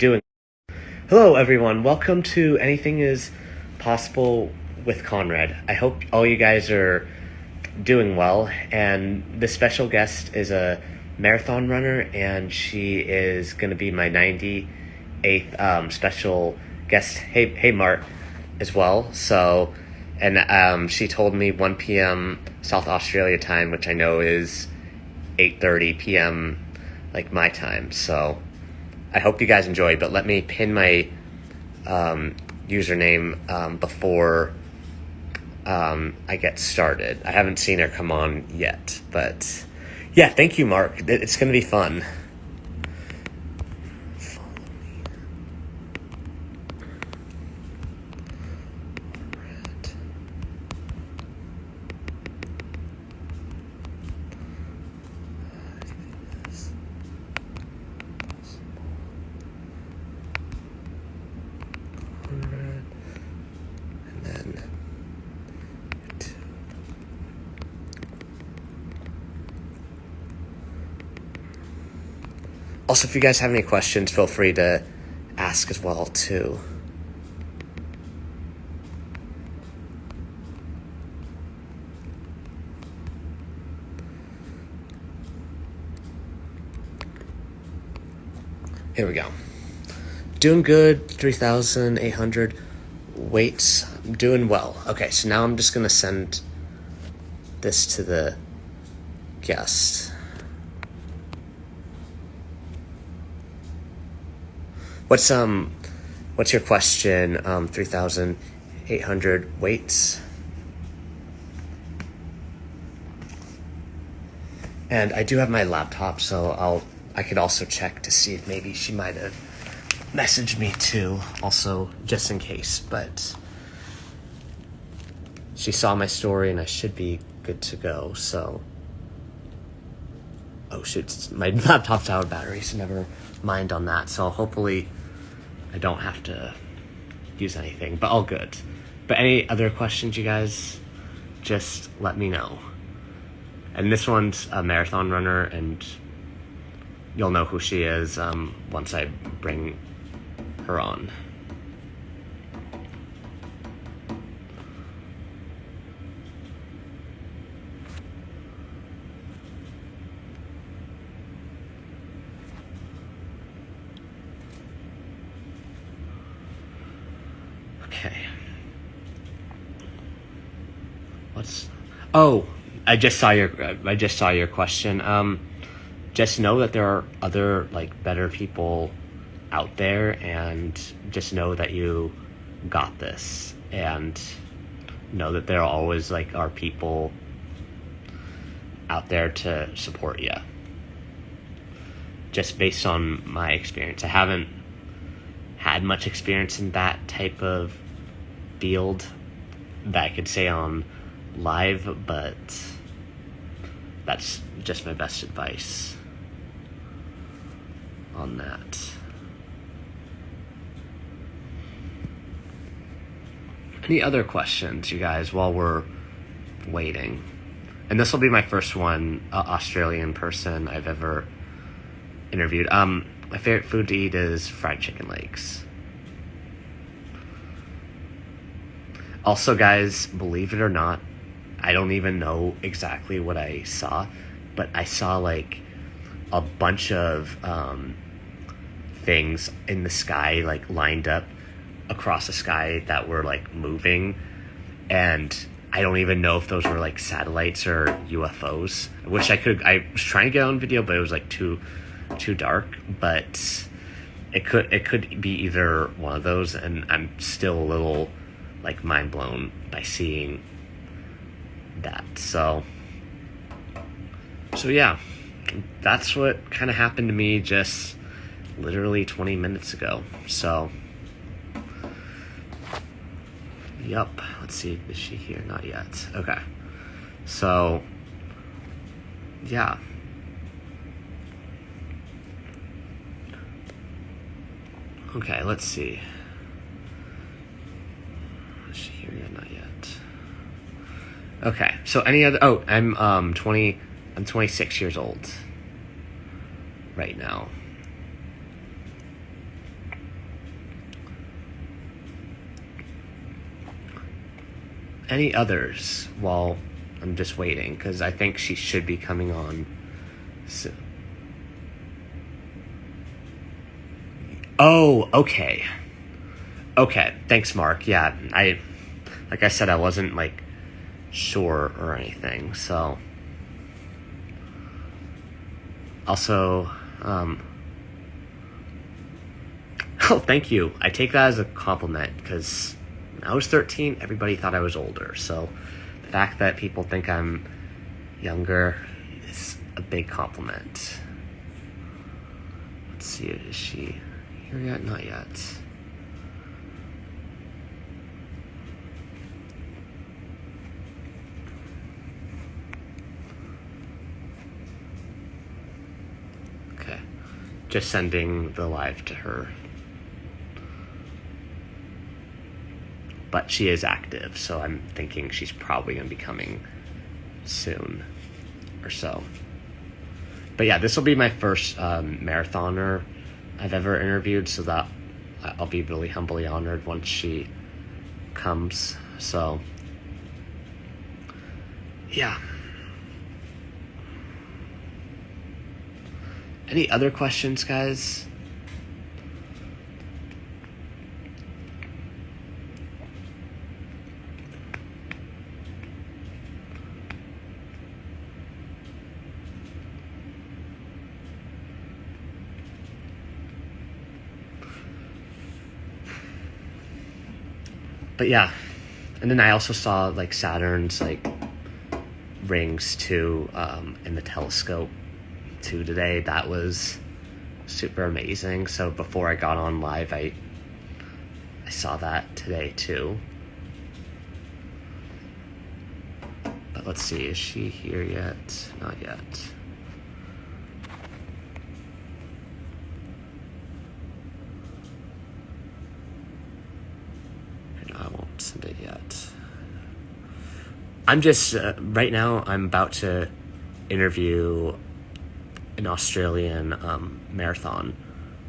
Doing. Hello, everyone. Welcome to Anything is Possible with Conrad. I hope all you guys are doing well. And the special guest is a marathon runner, and she is going to be my 98th special guest. Hey, Mart, as well. So, and she told me 1 p.m. South Australia time, which I know is 8:30 p.m. like my time. So I hope you guys enjoy, but let me pin my username before I get started. I haven't seen her come on yet, but yeah, thank you, Mark. It's going to be fun. Also, if you guys have any questions, feel free to ask as well, too. Here we go. Doing good, 3,800 weights. I'm doing well. Okay, so now I'm just going to send this to the guest. What's your question? 3,800 weights. And I do have my laptop, so I could also check to see if maybe she might have messaged me too, also just in case, but she saw my story and I should be good to go. So oh shoot, my laptop's out of battery, so never mind on that. So hopefully I don't have to use anything, but all good. But any other questions, you guys, just let me know. And this one's a marathon runner, and you'll know who she is once I bring her on. Okay. I just saw your question. Just know that there are other better people out there, and just know that you got this, and know that there always are people out there to support you. Just based on my experience, I haven't had much experience in that type of field that I could say on live, but that's just my best advice on that. Any other questions, you guys, while we're waiting? And this will be my first one, Australian person I've ever interviewed. My favorite food to eat is fried chicken legs. Also, guys, believe it or not, I don't even know exactly what I saw, but I saw a bunch of things in the sky lined up across the sky that were moving, and I don't even know if those were satellites or UFOs. I wish I was trying to get on video, but it was too dark, but it could be either one of those, and I'm still a little mind blown by seeing that. So yeah, that's what kind of happened to me just literally 20 minutes ago. So yep, let's see, is she here? Not yet. Okay, so yeah. Okay, let's see. Is she here yet? Not yet. Okay, so any other... Oh, I'm 26 years old right now. Any others while I'm just waiting? Because I think she should be coming on soon. Oh, okay. Okay, thanks, Mark. Yeah, like I said, I wasn't like sure or anything. So, also, oh, thank you. I take that as a compliment because when I was 13, everybody thought I was older. So, the fact that people think I'm younger is a big compliment. Let's see, is she here yet? Not yet. Okay, just sending the live to her. But she is active, so I'm thinking she's probably going to be coming soon or so. But yeah, this will be my first marathoner I've ever interviewed, so that I'll be really humbly honored once she comes. So, yeah. Any other questions, guys? But yeah, and then I also saw like Saturn's like rings too in the telescope too today. That was super amazing. So before I got on live, I saw that today too. But let's see, is she here yet? Not yet. I won't send it yet. I'm just, right now, I'm about to interview an Australian marathon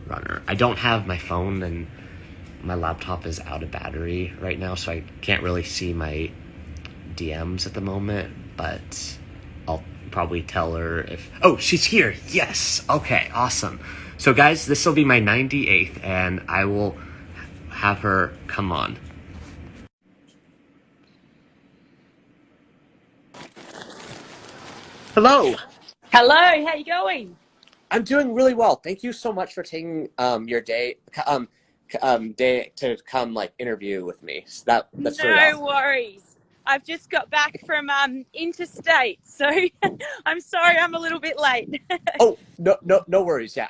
runner. I don't have my phone and my laptop is out of battery right now, so I can't really see my DMs at the moment, but I'll probably tell her if... Oh, she's here! Yes! Okay, awesome. So guys, this will be my 98th, and I will have her come on. Hello! Hello, how you going? I'm doing really well. Thank you so much for taking your day to come like interview with me. So that's really No awesome. worries. I've just got back from interstate, so I'm sorry I'm a little bit late. Oh, no worries. Yeah,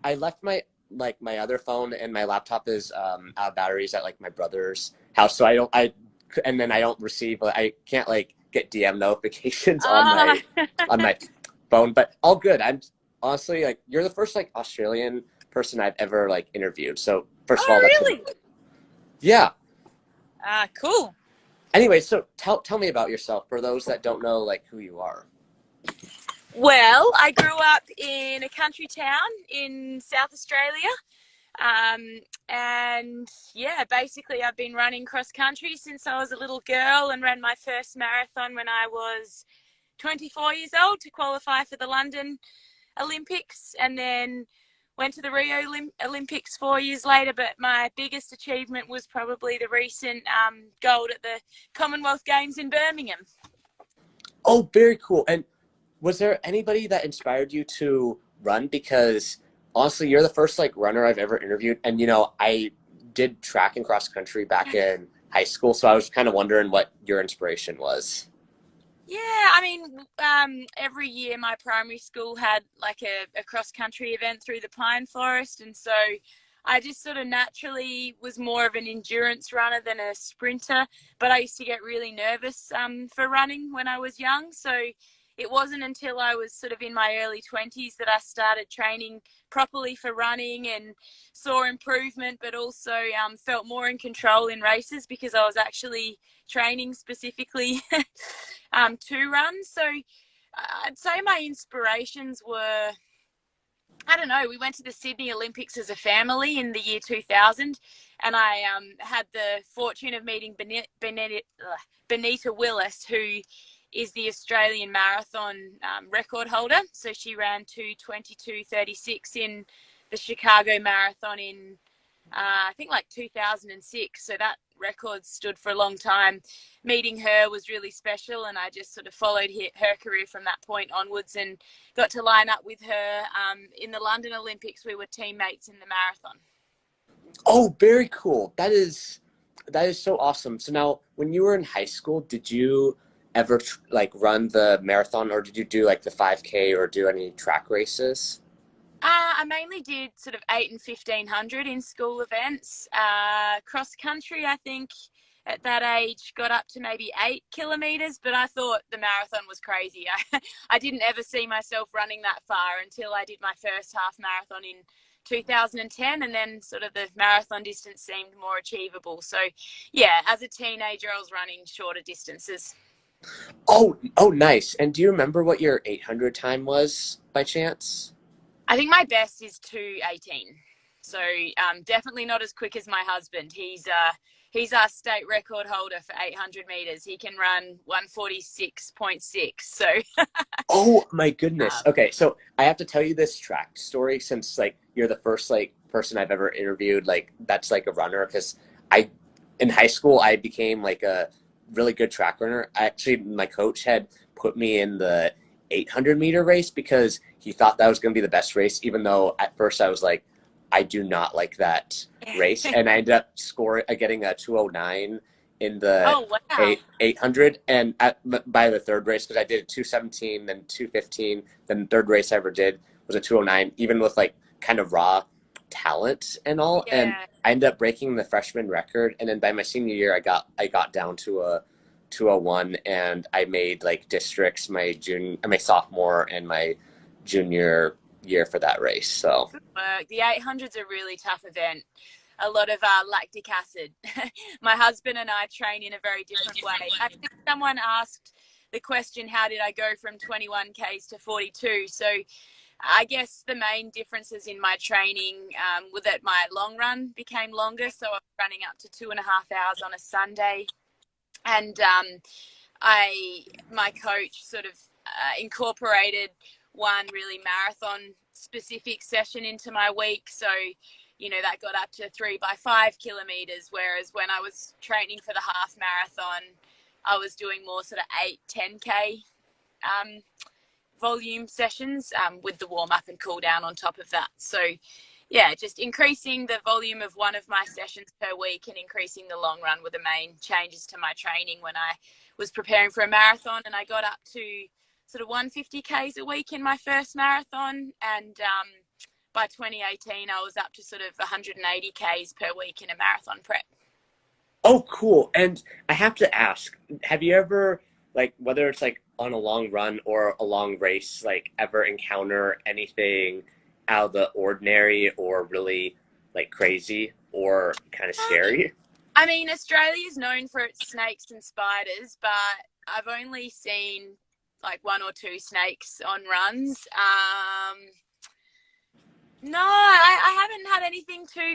I left my other phone and my laptop is out of batteries at like my brother's house, so and then I don't receive, I can't like get DM notifications on my phone, but all good. I'm honestly like, you're the first like Australian person I've ever like interviewed. So first of all, that's really? Yeah. Cool. Anyway, so tell me about yourself for those that don't know like who you are. Well, I grew up in a country town in South Australia. And yeah, basically I've been running cross country since I was a little girl and ran my first marathon when I was 24 years old to qualify for the London Olympics, and then went to the Rio Olympics 4 years later. But my biggest achievement was probably the recent gold at the Commonwealth Games in Birmingham. Oh, very cool. And was there anybody that inspired you to run? Because honestly, you're the first like runner I've ever interviewed. And you know, I did track and cross country back in high school, so I was kind of wondering what your inspiration was. Yeah, I mean, every year my primary school had like a cross-country event through the pine forest, and so I just sort of naturally was more of an endurance runner than a sprinter, but I used to get really nervous for running when I was young, so it wasn't until I was sort of in my early 20s that I started training properly for running and saw improvement, but also felt more in control in races because I was actually training specifically to run. So I'd say my inspirations were I don't know. We went to the Sydney Olympics as a family in the year 2000, and I had the fortune of meeting Benita Willis, who is the Australian marathon record holder. So she ran 2:22:36 in the Chicago Marathon in I think like 2006. So that record stood for a long time. Meeting her was really special, and I just sort of followed her career from that point onwards and got to line up with her in the London Olympics. We were teammates in the marathon. Oh, very cool. That is so awesome. So now, when you were in high school, did you ever like run the marathon, or did you do like the 5K or do any track races? I mainly did sort of 8 and 1500 in school events. Cross country, I think at that age got up to maybe 8 kilometers, but I thought the marathon was crazy. I didn't ever see myself running that far until I did my first half marathon in 2010, and then sort of the marathon distance seemed more achievable. So yeah, as a teenager, I was running shorter distances. Oh, nice. And do you remember what your 800 time was by chance? I think my best is 2:18. So definitely not as quick as my husband. He's our state record holder for 800 meters. He can run 1:46.6. So Oh my goodness. um, Okay, so I have to tell you this track story since like you're the first like person I've ever interviewed like that's like a runner because I in high school I became like a really good track runner. Actually, my coach had put me in the 800-meter race because he thought that was going to be the best race, even though at first I was like, I do not like that race, and I ended up getting a 209 in the oh wow. 800, and by the third race, because I did a 217, then 215, then the third race I ever did was a 209, even with like kind of raw talent and all, and Yeah. I ended up breaking the freshman record, and then by my senior year, I got down to a 201, and I made like districts my sophomore and my junior year for that race. So The 800's a really tough event. A lot of lactic acid. My husband and I train in a very different way. I think someone asked the question, how did I go from 21 Ks to 42? So I guess the main differences in my training were that my long run became longer. So I was running up to 2.5 hours on a Sunday. And my coach sort of incorporated one really marathon specific session into my week. So, that got up to 3 by 5 kilometers. Whereas when I was training for the half marathon, I was doing more sort of 8, 10K um, volume sessions with the warm up and cool down on top of that. So yeah, just increasing the volume of one of my sessions per week and increasing the long run were the main changes to my training when I was preparing for a marathon. And I got up to sort of 150 Ks a week in my first marathon. And by 2018, I was up to sort of 180 Ks per week in a marathon prep. oh, cool. And I have to ask, have you ever, like, whether it's like on a long run or a long race, like, ever encounter anything out of the ordinary or really, like, crazy or kind of scary? I mean, Australia is known for its snakes and spiders, but I've only seen like one or two snakes on runs. No, I haven't had anything too